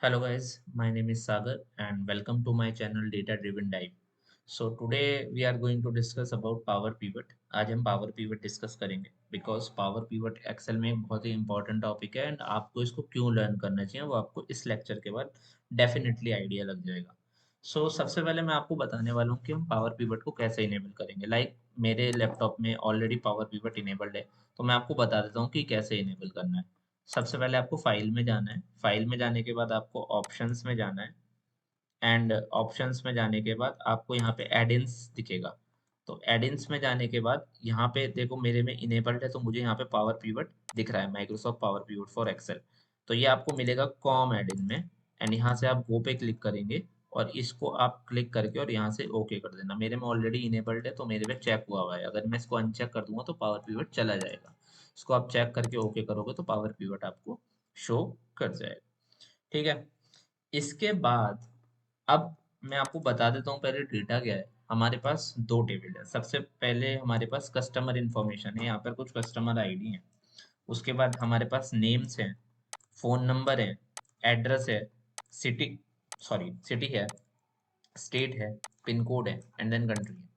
Hello guys, my name is Sagar and welcome to my channel Data Driven Dive. So today we are going to discuss about Power Pivot. आज हम Power Pivot discuss करेंगे because Power Pivot Excel में एक बहुत ही important topic है and आपको इसको क्यों लर्न करना चाहिए वो आपको इस लेक्चर के बाद डेफिनेटली आइडिया लग जाएगा. सबसे पहले मैं आपको बताने वाला हूँ कि हम पावर पिवट को कैसे इनेबल करेंगे. मेरे लैपटॉप में ऑलरेडी पावर पिवट इनेबल्ड है, तो मैं आपको बता देता हूँ कि कैसे इनेबल करना है. सबसे पहले आपको फाइल में जाना है. फाइल में जाने के बाद आपको ऑप्शंस में जाना है एंड ऑप्शंस में जाने के बाद आपको यहाँ पे एडिन्स दिखेगा. तो एडिन्स में जाने के बाद यहाँ पे देखो मेरे में इनेबल्ड है, तो मुझे यहाँ पे पावर पिवट दिख रहा है, Microsoft Power Pivot for Excel. तो ये आपको मिलेगा कॉम एडिन में एंड यहाँ से आप गो पे क्लिक करेंगे और इसको आप क्लिक करके और यहाँ से ओके कर देना. मेरे में ऑलरेडी इनेबल्ड है तो मेरे में चेक हुआ है. अगर मैं इसको अनचेक कर दूंगा तो पावर पिवट चला जाएगा. इसको आप चेक करके ओके करोगे तो पावर पिवट आपको शो कर जाएगा. ठीक है. इसके बाद अब मैं आपको बता देता हूँ पहले डेटा क्या है. हमारे पास दो टेबल है. सबसे पहले हमारे पास कस्टमर इंफॉर्मेशन है, यहाँ पर कुछ कस्टमर आईडी है. उसके बाद हमारे पास नेम्स हैं, फोन नंबर है, एड्रेस है, सिटी सिटी है, स्टेट है, पिन कोड है एंड देन कंट्री है.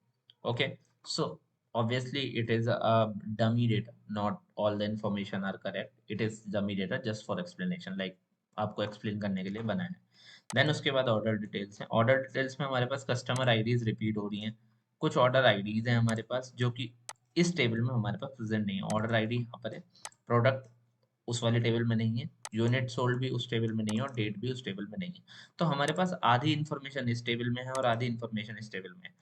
Okay. So obviously it is a dummy data, not all the information are correct. It is dummy data just for explanation, like आपको explain करने के लिए बनाया है. देन उसके बाद ऑर्डर डिटेल्स हैं. ऑर्डर डिटेल्स में हमारे पास कस्टमर आईडीज रिपीट हो रही हैं. कुछ ऑर्डर आईडीज हैं हमारे पास जो कि इस टेबल में हमारे पास प्रेजेंट नहीं है. ऑर्डर आईडी यहाँ पर है, प्रोडक्ट उस वाले टेबल में नहीं है, यूनिट सोल्ड भी उस टेबल में नहीं है और डेट भी उस टेबल में नहीं है. तो हमारे पास आधी इन्फॉर्मेशन इस टेबल में है और आधी इन्फॉर्मेशन इस टेबल में है.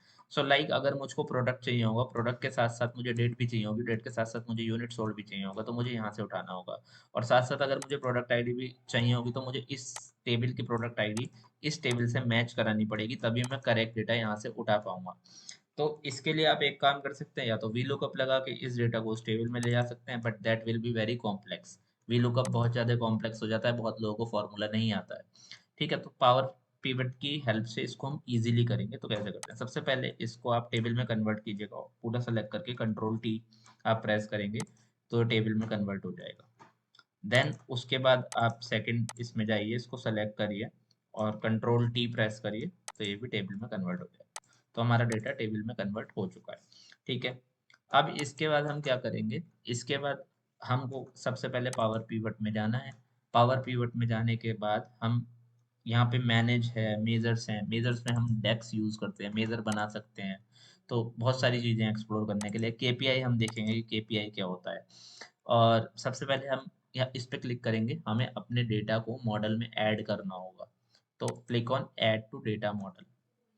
अगर मुझको प्रोडक्ट चाहिए होगा, प्रोडक्ट के साथ साथ मुझे डेट भी चाहिए होगी, डेट के साथ साथ मुझे यूनिट सोल्ड भी चाहिए होगा, तो मुझे यहाँ से उठाना होगा. और साथ साथ अगर मुझे प्रोडक्ट आईडी भी चाहिए होगी तो मुझे इस टेबल की प्रोडक्ट आईडी इस टेबल से मैच करानी पड़ेगी, तभी मैं करेक्ट डेटा यहाँ से उठा पाऊंगा. तो इसके लिए आप एक काम कर सकते हैं, या तो वी लुकअप लगा के इस डेटा को उस टेबल में ले जा सकते हैं, but that will be very complex. V lookup बहुत ज़्यादा कॉम्प्लेक्स हो जाता है, बहुत लोगों को फॉर्मूला नहीं आता है. ठीक है. तो पावर पिवट की हेल्प से इसको हम इजीली करेंगे. तो कैसे करते हैं, सबसे पहले इसको आप टेबल में कन्वर्ट कीजिएगा, पूरा सेलेक्ट करके कंट्रोल टी आप प्रेस करेंगे तो टेबल में कन्वर्ट हो जाएगा. देन उसके बाद आप सेकंड इसमें जाइए, इसको सेलेक्ट करिए और कंट्रोल टी प्रेस करिए तो ये भी टेबल में कन्वर्ट हो जाएगा. तो हमारा डेटा टेबल में कन्वर्ट हो चुका है. ठीक है. अब इसके बाद हम क्या करेंगे, इसके बाद हमको सबसे पहले पावर पिवट में जाना है. पावर पिवट में जाने के बाद हम यहाँ पे मैनेज है, मेजर्स हैं, मेजर्स में हम डेक्स यूज करते हैं, मेजर बना सकते हैं. तो बहुत सारी चीजें एक्सप्लोर करने के लिए केपीआई हम देखेंगे कि केपीआई क्या होता है. और सबसे पहले हम यहाँ इस पे क्लिक करेंगे, हमें अपने डेटा को मॉडल में ऐड करना होगा. तो click on add to data model.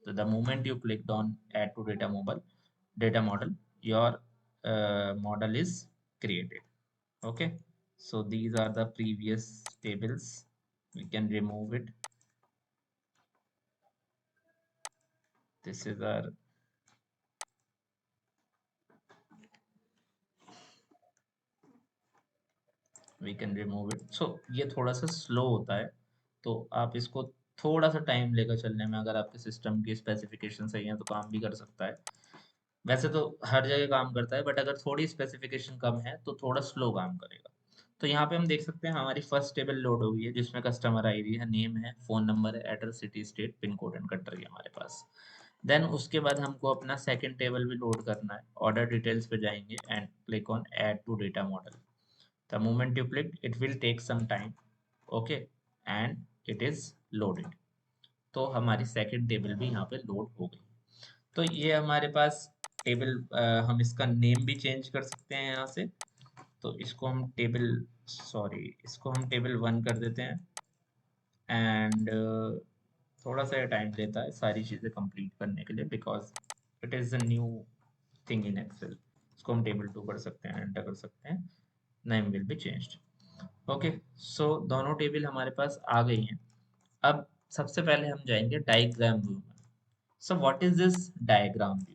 So the moment you clicked on add to data model, your model is created. Okay. So these are the previous tables. We can remove it. This is our we can remove it. So ये थोड़ा सा slow होता है, तो आप इसको थोड़ा सा टाइम लेकर चलने में, अगर आपके सिस्टम की स्पेसिफिकेशन सही है तो काम भी कर सकता है. वैसे तो हर जगह काम करता है, बट अगर थोड़ी स्पेसिफिकेशन कम है तो थोड़ा स्लो काम करेगा. तो यहाँ पे हम देख सकते हैं हमारी फर्स्ट टेबल लोड हो गई है, जिसमें कस्टमर आईडी है, नेम है, फोन नंबर है, address, city, state, pin code and country है हमारे पास. देन उसके बाद हमको अपना सेकंड टेबल भी लोड करना है. ऑर्डर डिटेल्स पे जाएंगे and click on add to data model. The moment you click it will take some time. Okay. And it is loaded. तो हमारी सेकंड टेबल भी यहाँ पे लोड हो गई. तो ये हमारे पास टेबल, हम इसका नेम भी चेंज कर सकते हैं यहाँ से. तो इसको हम टेबल वन कर देते हैं. एंड थोड़ा सा टाइम लेता है सारी चीज़ें कंप्लीट करने के लिए, because it is a new thing in Excel. इसको हम टेबल टू कर सकते हैं, एंटर कर सकते हैं. Name will be changed. Okay. So दोनों टेबल हमारे पास आ गई हैं. अब सबसे पहले हम जाएंगे डायग्राम व्यू में. So what is this diagram view.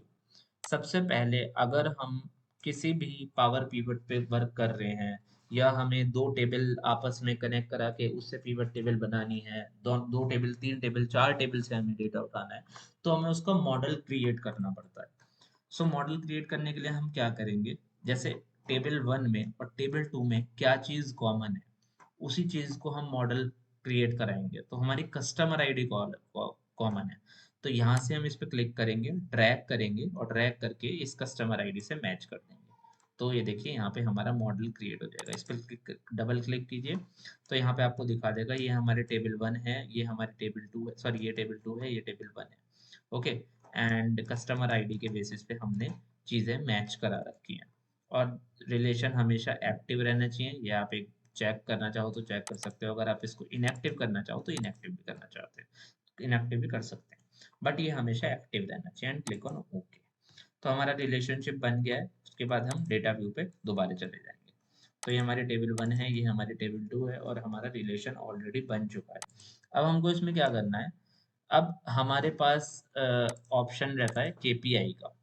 सबसे पहले अगर हम किसी भी पावर पिवट पे वर्क कर रहे हैं, या हमें दो टेबल आपस में कनेक्ट करा के उससे पिवट टेबल बनानी है, दो दो टेबल, तीन टेबल, चार टेबल से हमें डेटा उठाना है, तो हमें उसका मॉडल क्रिएट करना पड़ता है. मॉडल क्रिएट करने के लिए हम क्या करेंगे, जैसे टेबल वन में और टेबल टू में क्या चीज कॉमन है, उसी चीज को हम मॉडल क्रिएट कराएंगे, तो हमारी कस्टमर आईडी कॉमन है। तो यहाँ से हम इस पर क्लिक करेंगे, ड्रैग करेंगे और ड्रैग करके इस कस्टमर आईडी से मैच कर देंगे। तो ये देखिए यहाँ पे हमारा मॉडल क्रिएट हो जाएगा। इस पर डबल क्लिक कीजिए तो यहाँ पे आपको दिखा देगा ये हमारे टेबल 1 है, ये हमारे टेबल 2 है, सॉरी ये टेबल 2 है, ये टेबल 1 है। ओके, एंड कस्टमर आईडी के बेसिस पे हमने चीज़ें मैच करा रखी हैं। और रिलेशन हमेशा एक्टिव रहना चाहिए। ये आप एक चेक करना चाहो तो चेक कर सकते हो, अगर आप इसको इनएक्टिव करना चाहो तो इनएक्टिव भी करना चाहते हैं, इनएक्टिव भी कर सकते हैं, बट ये हमेशा एक्टिव रहना चाहिए। And click on okay. तो हमारा रिलेशनशिप बन गया है। उसके बाद हम डेटा व्यू पे दोबारा चले जाएंगे। तो ये हमारे टेबल 1 है, ये हमारे टेबल 2 है और हमारा रिलेशन ऑलरेडी बन चुका है। अब हमको इसमें क्या करना है, अब हमारे पास ऑप्शन रहता है केपीआई का।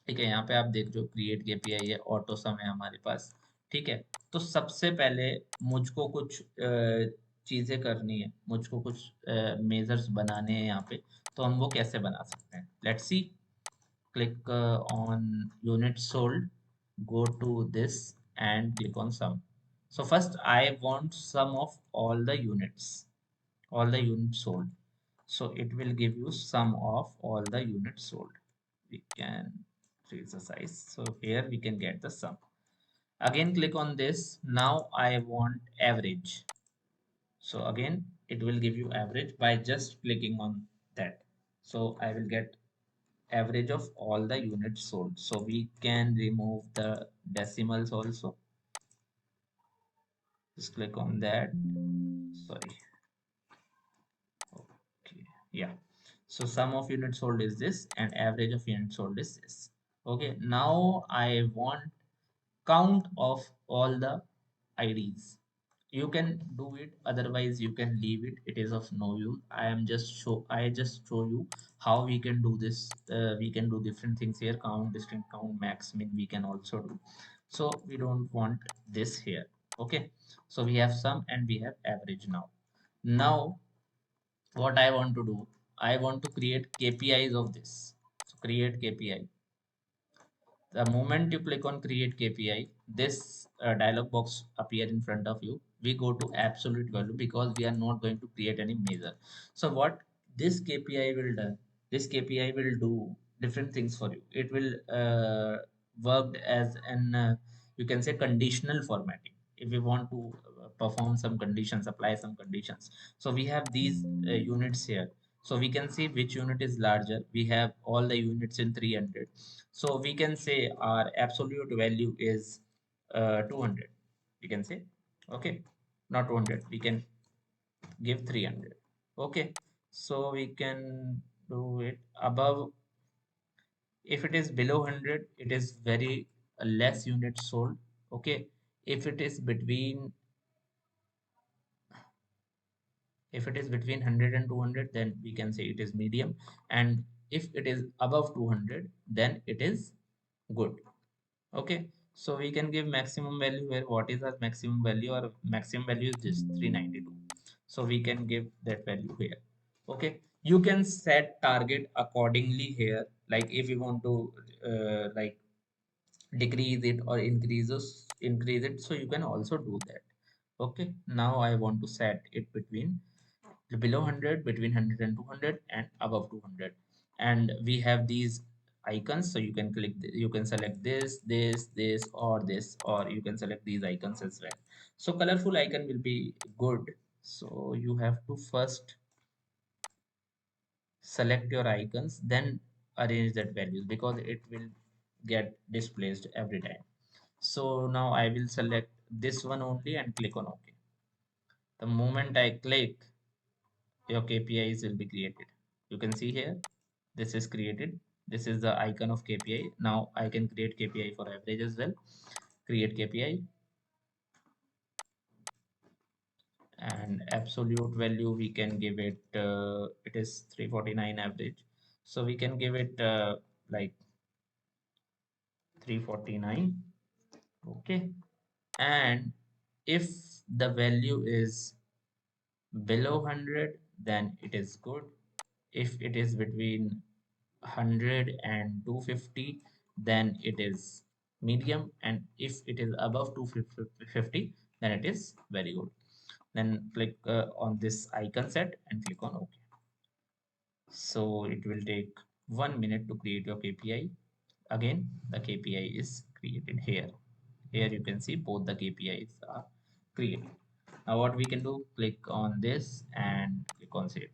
ठीक है, यहाँ पे आप देख रहे हो क्रिएट केपीआई है, ऑटो सम है हमारे पास। ठीक है, तो सबसे पहले मुझको कुछ चीजें करनी है, मुझको कुछ मेजर्स बनाने हैं यहाँ पे। तो हम वो कैसे बना सकते हैं, let's see. Click on unit sold, go to this and click on sum. So first I want sum of all the units sold. So it will give you sum of all the units sold. We can increase the size. So here we can get the sum. Again click on this. Now I want average. So again it will give you average by just clicking on that. So I will get average of all the units sold. So we can remove the decimals also. Just click on that. Sorry. Okay. Yeah. So sum of units sold is this and average of units sold is this. Okay. Now I want count of all the IDs. You can do it, otherwise you can leave it. It is of no use. I just show you how we can do this. We can do different things here. Count, distinct count, max, min we can also do. So we don't want this here. Okay, so we have sum and we have average. Now what I want to do, I want to create KPIs of this. So create KPI. The moment you click on create KPI, this dialog box appear in front of you. We go to absolute value because we are not going to create any measure. So what this KPI will do, this KPI will do different things for you. It will work as an you can say conditional formatting. If we want to perform some conditions, apply some conditions. So we have these units here. So we can see which unit is larger. We have all the units in 300. So we can say our absolute value is 200. We can say, okay, not 200. We can give 300. Okay, so we can do it above. If it is below 100, it is very less units sold. Okay, if it is between if it is between 100 and 200, then we can say it is medium, and if it is above 200, then it is good. Okay, so we can give maximum value here. What is our maximum value? Our maximum value is this 392. So we can give that value here. Okay, you can set target accordingly here. Like if you want to like decrease it or increase it, so you can also do that. Okay, now I want to set it between below 100, between 100 and 200, and above 200. And we have these icons, so you can you can select this or this, or you can select these icons as well. So colorful icon will be good. So you have to first select your icons, then arrange that values, because it will get displaced every time. So now I will select this one only and click on OK. The moment I click, your KPIs will be created. You can see here, this is created. This is the icon of KPI. Now I can create KPI for average as well. Create KPI, and absolute value we can give it, it is 349 average. So we can give it like 349. Okay. And if the value is below 100, then it is good. If it is between 100 and 250, then it is medium, and if it is above 250, then it is very good. then click on this icon set and click on OK. So it will take 1 minute to create your KPI. Again, the KPI is created here. Here you can see both the KPIs are created. Now what we can do, click on this and click on save.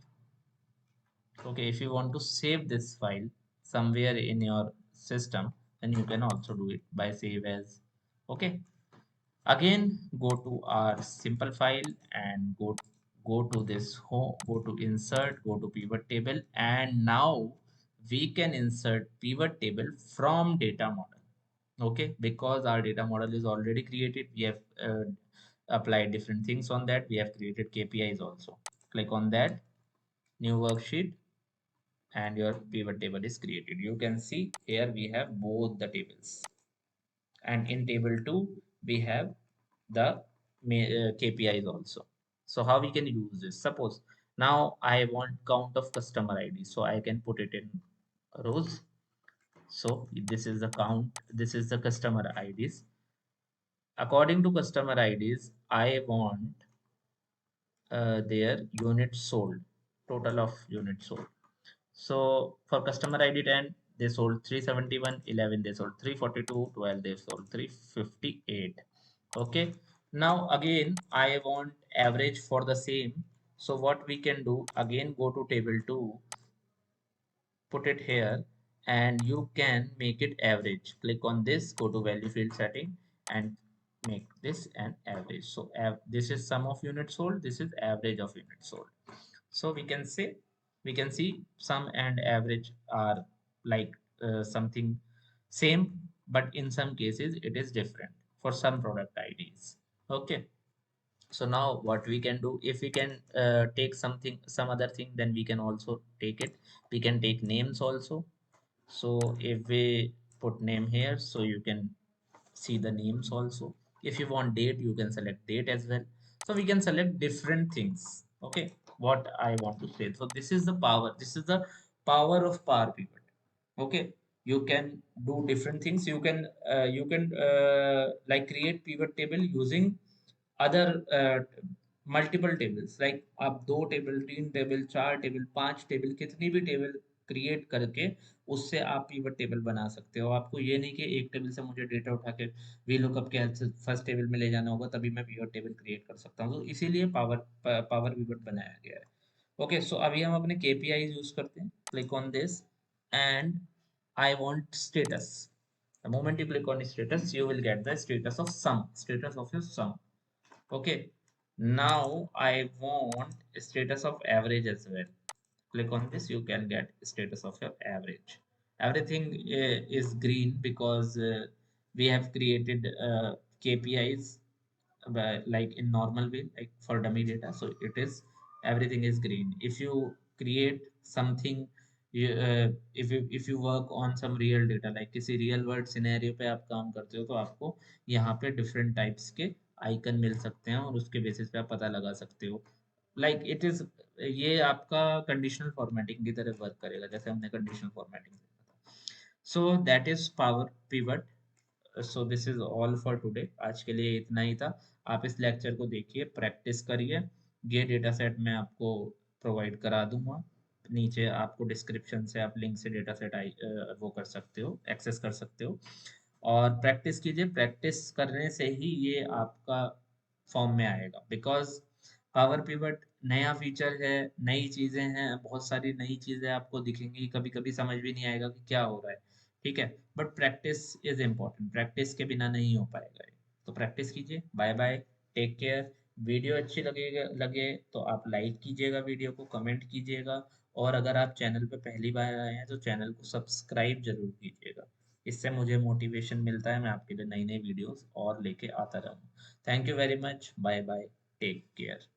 Okay, if you want to save this file somewhere in your system, then you can also do it by save as. Okay, again go to our simple file and go to this home, go to insert, go to pivot table, and now we can insert pivot table from data model. Okay, because our data model is already created, we have applied different things on that, we have created KPIs also. Click on that, new worksheet, and your pivot table is created. You can see here we have both the tables, and in table 2 we have the KPIs also. So how we can use this? Suppose now I want count of customer ID, so I can put it in rows. So this is the count, this is the customer IDs. According to customer IDs, I want their units sold, total of units sold. So for customer ID 10, they sold 371, 11 they sold 342, 12 they sold 358. Okay. Now again, I want average for the same. So what we can do, again go to table 2, put it here, and you can make it average. Click on this, go to value field setting and make this an average. So this is sum of units sold, this is average of units sold. So we can say, we can see sum and average are like something same, but in some cases it is different for some product IDs. Okay. So now what we can do, if we can take something, some other thing, then we can also take it. We can take names also. So if we put name here, so you can see the names also. If you want date, you can select date as well. So we can select different things. Okay, what I want to say. So this is the power. This is the power of Power Pivot. Okay, you can do different things. You can like create pivot table using other multiple tables, like आप 2 table, 3 table, 4 table, 5 table, कितनी भी table create करके उससे आप pivot table बना सकते हो। आपको ये नहीं कि एक टेबल से मुझे डेटा उठा के वी लुकअप के हेल्प से फर्स्ट टेबल में ले जाना होगा तभी मैं पीवट टेबल क्रिएट कर सकता हूँ। तो इसीलिए पावर पीवट बनाया गया है। ओके, सो अभी हम अपने केपीआई यूज करते हैं। Click on this and I want status. The moment you click on status, you will get the status of sum, status of your sum. Okay, now I want status of average as well. Click on this, you can get status of your average. Everything is green because we have created KPIs like in normal way, like for dummy data. So it is, everything is green. If you create something, if you work on some real data, like किसी real world scenario पे आप काम करते हो, तो आपको यहाँ पे different types के आइकन मिल सकते हैं और उसके बेसिस पे आप पता लगा सकते हो। लाइक इट इज, ये आपका कंडीशनल फॉर्मेटिंग की तरह वर्क करेगा, जैसे हमने कंडीशनल फॉर्मेटिंग देखा था। So that is power pivot. So this is all for today. आज के लिए इतना ही था। आप इस लेक्चर को देखिए, प्रैक्टिस करिए। ये डेटा सेट मैं आपको प्रोवाइड करा दूंगा, नीचे आपको डिस्क्रिप्शन से आप लिंक से डेटा सेट वो कर सकते हो, एक्सेस कर सकते हो और प्रैक्टिस कीजिए। प्रैक्टिस करने से ही ये आपका फॉर्म में आएगा, बिकॉज पावर पिवट नया फीचर है, नई चीजें हैं, बहुत सारी नई चीजें आपको दिखेंगी, कभी कभी समझ भी नहीं आएगा कि क्या हो रहा है। ठीक है, but practice is important, practice के बिना नहीं हो पाएगा ये। तो प्रैक्टिस कीजिए। Bye bye, take care. Video अच्छी लगे तो आप लाइक कीजिएगा, वीडियो को कमेंट कीजिएगा, और अगर आप चैनल पे पहली बार आए हैं तो चैनल को सब्सक्राइब जरूर कीजिएगा। इससे मुझे मोटिवेशन मिलता है, मैं आपके लिए नई नई वीडियोस और लेके आता रहूँ। Thank you very much, bye bye, take care.